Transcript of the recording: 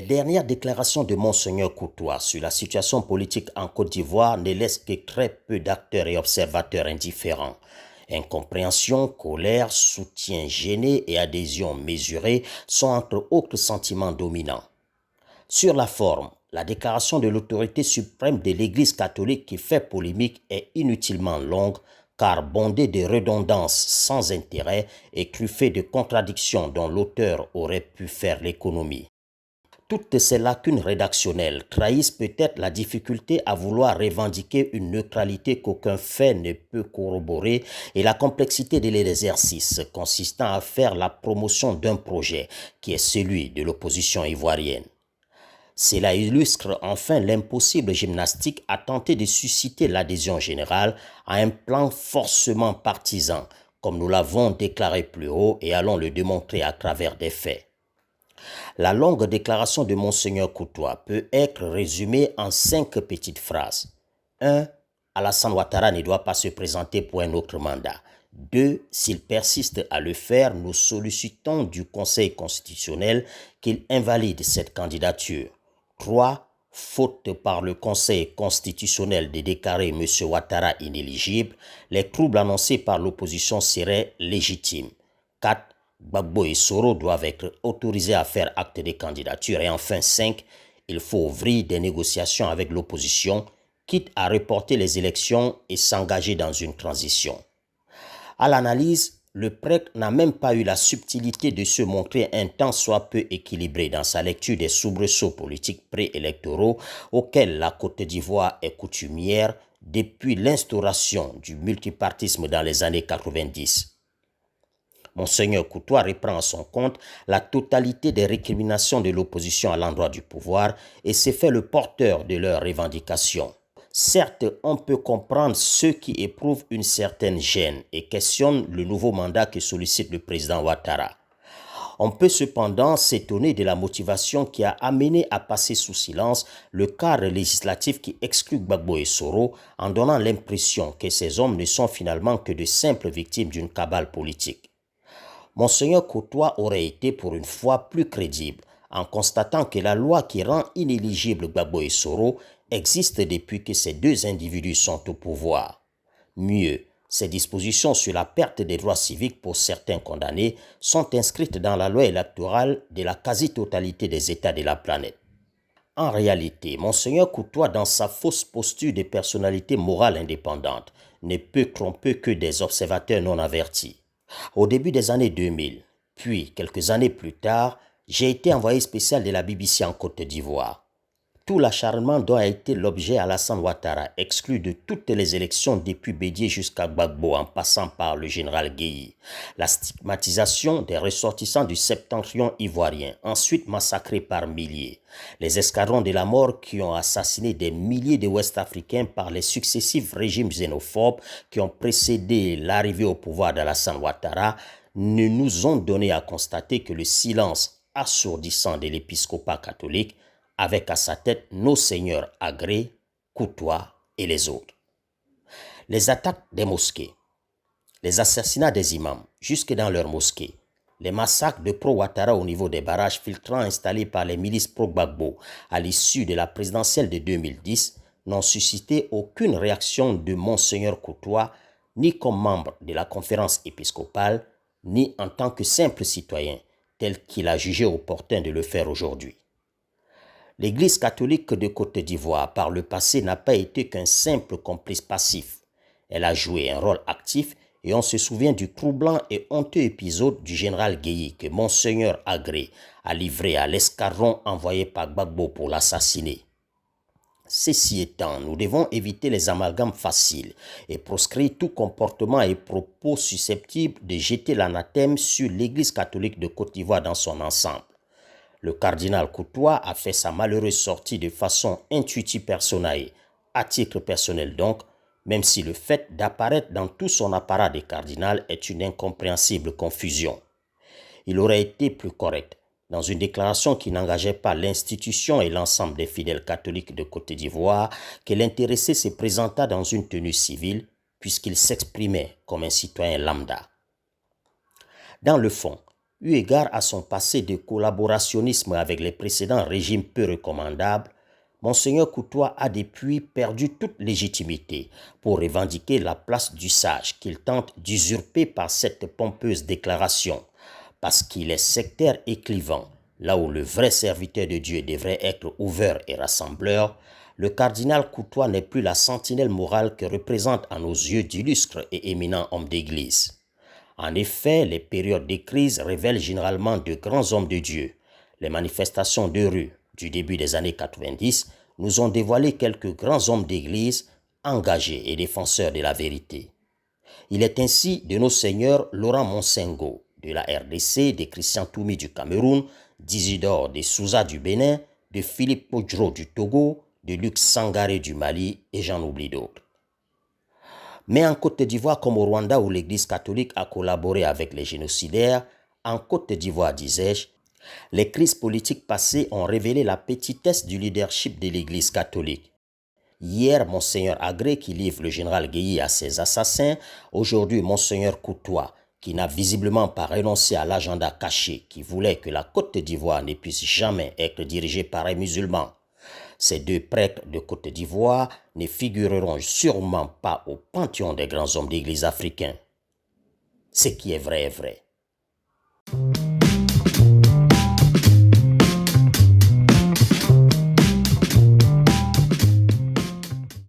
dernières déclarations de Monseigneur Courtois sur la situation politique en Côte d'Ivoire ne laissent que très peu d'acteurs et observateurs indifférents. Incompréhension, colère, soutien gêné et adhésion mesurée sont entre autres sentiments dominants. Sur la forme, la déclaration de l'autorité suprême de l'Église catholique qui fait polémique est inutilement longue car bondée de redondances sans intérêt et truffée de contradictions dont l'auteur aurait pu faire l'économie. Toutes ces lacunes rédactionnelles trahissent peut-être la difficulté à vouloir revendiquer une neutralité qu'aucun fait ne peut corroborer et la complexité de l'exercice consistant à faire la promotion d'un projet qui est celui de l'opposition ivoirienne. Cela illustre enfin l'impossible gymnastique à tenter de susciter l'adhésion générale à un plan forcément partisan, comme nous l'avons déclaré plus haut et allons le démontrer à travers des faits. La longue déclaration de Monseigneur Courtois peut être résumée en 5 petites phrases. 1. Alassane Ouattara ne doit pas se présenter pour un autre mandat. 2. S'il persiste à le faire, nous sollicitons du Conseil constitutionnel qu'il invalide cette candidature. 3. Faute par le Conseil constitutionnel de déclarer M. Ouattara inéligible, les troubles annoncés par l'opposition seraient légitimes. 4. Gbagbo et Soro doivent être autorisés à faire acte de candidature. Et enfin 5. Il faut ouvrir des négociations avec l'opposition, quitte à reporter les élections et s'engager dans une transition. À l'analyse, le prêtre n'a même pas eu la subtilité de se montrer un tant soit peu équilibré dans sa lecture des soubresauts politiques préélectoraux auxquels la Côte d'Ivoire est coutumière depuis l'instauration du multipartisme dans les années 90. Monseigneur Courtois reprend à son compte la totalité des récriminations de l'opposition à l'endroit du pouvoir et s'est fait le porteur de leurs revendications. Certes, on peut comprendre ceux qui éprouvent une certaine gêne et questionnent le nouveau mandat que sollicite le président Ouattara. On peut cependant s'étonner de la motivation qui a amené à passer sous silence le cadre législatif qui exclut Gbagbo et Soro en donnant l'impression que ces hommes ne sont finalement que de simples victimes d'une cabale politique. Monseigneur Courtois aurait été pour une fois plus crédible en constatant que la loi qui rend inéligible Gbagbo et Soro existe depuis que ces deux individus sont au pouvoir. Mieux, ces dispositions sur la perte des droits civiques pour certains condamnés sont inscrites dans la loi électorale de la quasi-totalité des États de la planète. En réalité, Monseigneur Courtois, dans sa fausse posture de personnalité morale indépendante, ne peut tromper que des observateurs non avertis. Au début des années 2000, puis quelques années plus tard, j'ai été envoyé spécial de la BBC en Côte d'Ivoire. Tout l'acharnement dont a été l'objet Alassane Ouattara, exclu de toutes les élections depuis Bédié jusqu'à Gbagbo en passant par le général Guéhi. La stigmatisation des ressortissants du septentrion ivoirien, ensuite massacrés par milliers. Les escadrons de la mort qui ont assassiné des milliers de Ouest-Africains par les successifs régimes xénophobes qui ont précédé l'arrivée au pouvoir d'Alassane Ouattara ne nous ont donné à constater que le silence assourdissant de l'épiscopat catholique avec à sa tête nos seigneurs Agré, Courtois et les autres. Les attaques des mosquées, les assassinats des imams jusque dans leurs mosquées, les massacres de pro-Ouattara au niveau des barrages filtrants installés par les milices pro-Gbagbo à l'issue de la présidentielle de 2010 n'ont suscité aucune réaction de Monseigneur Courtois, ni comme membre de la conférence épiscopale, ni en tant que simple citoyen, tel qu'il a jugé opportun de le faire aujourd'hui. L'Église catholique de Côte d'Ivoire, par le passé, n'a pas été qu'un simple complice passif. Elle a joué un rôle actif et on se souvient du troublant et honteux épisode du général Guéhi que Monseigneur Agré a livré à l'escadron envoyé par Gbagbo pour l'assassiner. Ceci étant, nous devons éviter les amalgames faciles et proscrire tout comportement et propos susceptibles de jeter l'anathème sur l'Église catholique de Côte d'Ivoire dans son ensemble. Le cardinal Courtois a fait sa malheureuse sortie de façon intuitive personae, à titre personnel donc, même si le fait d'apparaître dans tout son apparat de cardinal est une incompréhensible confusion. Il aurait été plus correct, dans une déclaration qui n'engageait pas l'institution et l'ensemble des fidèles catholiques de Côte d'Ivoire, que l'intéressé se présenta dans une tenue civile, puisqu'il s'exprimait comme un citoyen lambda. Dans le fond, Eu égard à son passé de collaborationnisme avec les précédents régimes peu recommandables, Monseigneur Courtois a depuis perdu toute légitimité pour revendiquer la place du sage qu'il tente d'usurper par cette pompeuse déclaration, parce qu'il est sectaire et clivant, là où le vrai serviteur de Dieu devrait être ouvert et rassembleur. Le cardinal Courtois n'est plus la sentinelle morale que représente à nos yeux d'illustres et éminents hommes d'Église. En effet, les périodes de crise révèlent généralement de grands hommes de Dieu. Les manifestations de rue du début des années 90 nous ont dévoilé quelques grands hommes d'Église engagés et défenseurs de la vérité. Il est ainsi de nos seigneurs Laurent Monsengo de la RDC, de Christian Toumi du Cameroun, d'Isidore de Souza du Bénin, de Philippe Podjro du Togo, de Luc Sangaré du Mali et j'en oublie d'autres. Mais en Côte d'Ivoire comme au Rwanda où l'Église catholique a collaboré avec les génocidaires, en Côte d'Ivoire disais-je, les crises politiques passées ont révélé la petitesse du leadership de l'Église catholique. Hier, Monseigneur Agré qui livre le général Guéhi à ses assassins, aujourd'hui Monseigneur Courtois qui n'a visiblement pas renoncé à l'agenda caché qui voulait que la Côte d'Ivoire ne puisse jamais être dirigée par un musulman. Ces deux prêtres de Côte d'Ivoire ne figureront sûrement pas au panthéon des grands hommes d'église africains. Ce qui est vrai est vrai.